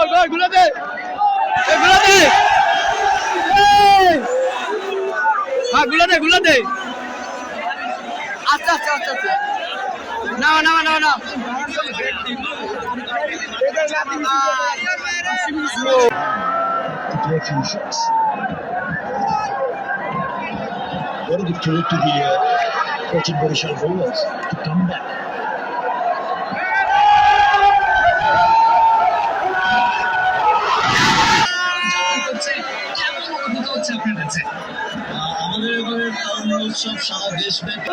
গোল গুলো দে গুলো দে হ্যাঁ গুলো দে আস্তে আস্তে আস্তে আস্তে নাও নাও নাও নাও to play a few shots. What a good throw to the coaching Borussia forwards to come back. আমাদের এবারে টাউন উৎসব সারা দেশ ব্যাপী